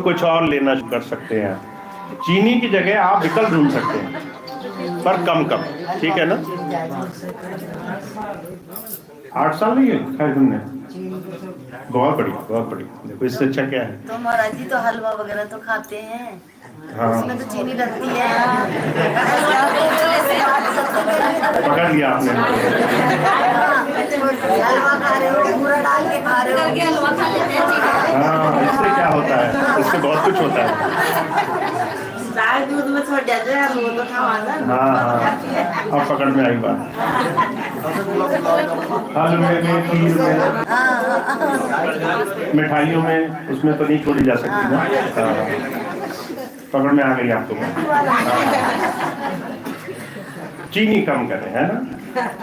कुछ और लेना कर सकते हैं। चीनी की जगह आप विकल्प ढूंढ सकते हैं, पर कम कम, ठीक है ना। 8 साल नहीं है खाए तुमने? बहुत बढ़िया, बहुत बढ़िया। देखो इससे अच्छा क्या है। तो महाराज जी तो हलवा वगैरह तो खाते हैं, हाँ, उसमें तो चीनी लगती है। पकड़ लिया आपने। हलवा खा रहे हो, पूरा डाल के खा रहे हो। हाँ, इससे क्या होता है, इससे बहुत कुछ होता है। दाल दूध में छोड़ जाते हैं, वो तो खावाना। हाँ, अब पकड़ में आई बात। हलवे में, खीर में, मिठाइयों में, उसमें तो नहीं छोड़ी जा सकती ना। पकड़ में आ गई आपको। चीनी कम करें, है ना,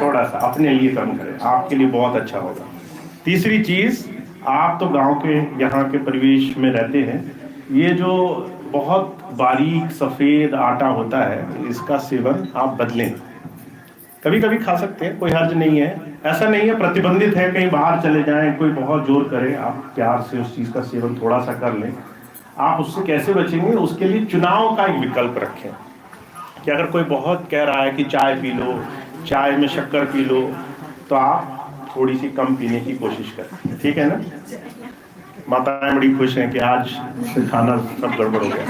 थोड़ा सा अपने लिए कम करें, आपके लिए बहुत अच्छा होगा। तीसरी चीज, आप तो गांव के यहाँ के परिवेश में रहते हैं, ये जो बहुत बारीक सफेद आटा होता है, इसका सेवन आप बदलें। कभी कभी खा सकते हैं, कोई हर्ज नहीं है, ऐसा नहीं है प्रतिबंधित है। कहीं बाहर चले जाएं, कोई बहुत जोर करे, आप प्यार से उस चीज का सेवन थोड़ा सा कर लें। आप उससे कैसे बचेंगे, उसके लिए चुनाव का एक विकल्प रखें कि अगर कोई बहुत कह रहा है कि चाय पी लो, चाय में शक्कर पी लो, तो आप थोड़ी सी कम पीने की कोशिश करें, ठीक है ना। माताएं बड़ी खुश हैं कि आज खाना सब गड़बड़ हो गया।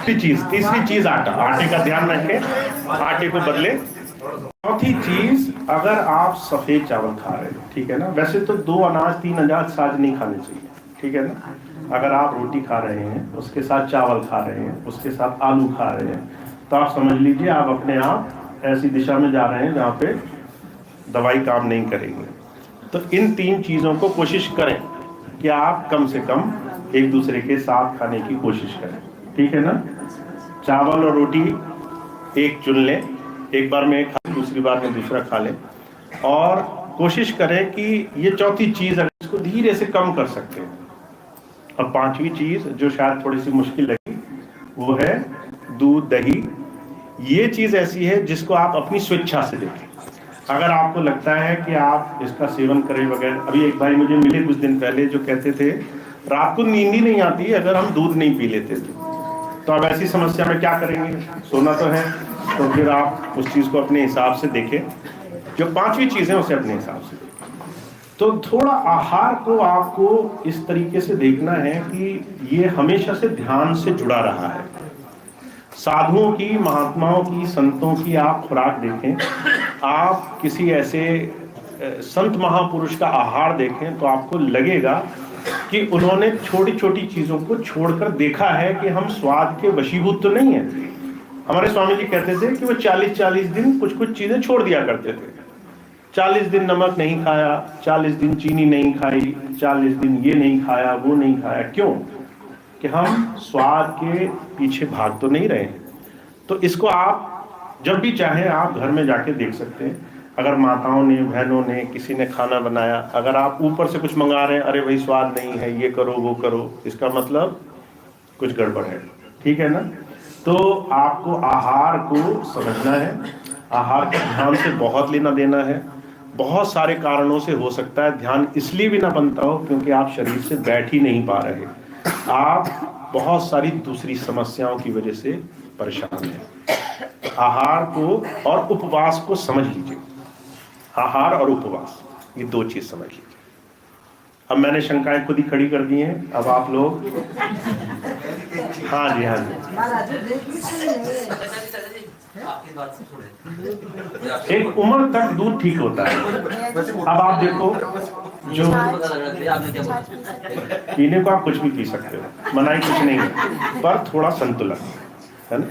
तीसरी चीज आटा, आटे का ध्यान रखें, आटे को बदले। चौथी चीज, अगर आप सफेद चावल खा रहे हो, ठीक है ना, वैसे तो 2 अनाज 3 अनाज साज नहीं खाने चाहिए, ठीक है ना। अगर आप रोटी खा रहे हैं, उसके साथ चावल खा रहे हैं, उसके साथ आलू खा रहे हैं, तो आप समझ लीजिए आप अपने आप ऐसी दिशा में जा रहे हैं जहाँ पे दवाई काम नहीं करेगी। तो इन 3 चीज़ों को कोशिश करें कि आप कम से कम एक दूसरे के साथ खाने की कोशिश करें, ठीक है ना। चावल और रोटी एक चुन लें, एक बार में खा, दूसरी बार में दूसरा खा लें, और कोशिश करें कि ये चौथी चीज़ अगर इसको धीरे से कम कर सकते हैं। और 5वीं चीज़ जो शायद थोड़ी सी मुश्किल लगी, वो है दूध दही। ये चीज़ ऐसी है जिसको आप अपनी स्वेच्छा से देखें। अगर आपको लगता है कि आप इसका सेवन करें बगैर, अभी एक भाई मुझे मिले कुछ दिन पहले जो कहते थे रात को नींद ही नहीं आती अगर हम दूध नहीं पी लेते थे। तो अब ऐसी समस्या में क्या करेंगे, सोना तो है, तो फिर आप उस चीज़ को अपने हिसाब से देखें। जो 5वीं चीज़ है उसे अपने हिसाब से देखें। तो थोड़ा आहार को आपको इस तरीके से देखना है कि ये हमेशा से ध्यान से जुड़ा रहा है। साधुओं की, महात्माओं की, संतों की आप खुराक देखें, आप किसी ऐसे संत महापुरुष का आहार देखें, तो आपको लगेगा कि उन्होंने छोटी छोटी चीज़ों को छोड़कर देखा है कि हम स्वाद के वशीभूत तो नहीं है। हमारे स्वामी जी कहते थे कि वो 40-40 दिन कुछ कुछ चीज़ें छोड़ दिया करते थे। 40 दिन नमक नहीं खाया, 40 दिन चीनी नहीं खाई, 40 दिन ये नहीं खाया, वो नहीं खाया। क्यों? कि हम स्वाद के पीछे भाग तो नहीं रहे हैं। तो इसको आप जब भी चाहें आप घर में जाके देख सकते हैं। अगर माताओं ने, बहनों ने, किसी ने खाना बनाया, अगर आप ऊपर से कुछ मंगा रहे हैं, अरे भाई स्वाद नहीं है, ये करो वो करो, इसका मतलब कुछ गड़बड़ है, ठीक है ना। तो आपको आहार को समझना है, आहार का ध्यान से बहुत लेना देना है। बहुत सारे कारणों से हो सकता है ध्यान इसलिए भी ना बनता हो क्योंकि आप शरीर से बैठ ही नहीं पा रहे, आप बहुत सारी दूसरी समस्याओं की वजह से परेशान हैं। आहार को और उपवास को समझ लीजिए। आहार और उपवास, ये 2 चीज समझ लीजिए। अब मैंने शंकाएं खुद ही खड़ी कर दी हैं, अब आप लोग। हाँ जी, हाँ जी। एक उम्र तक दूध ठीक होता है। अब आप देखो, जो पीने को आप कुछ भी पी सकते हो, मनाही कुछ नहीं है, पर थोड़ा संतुलन है ना।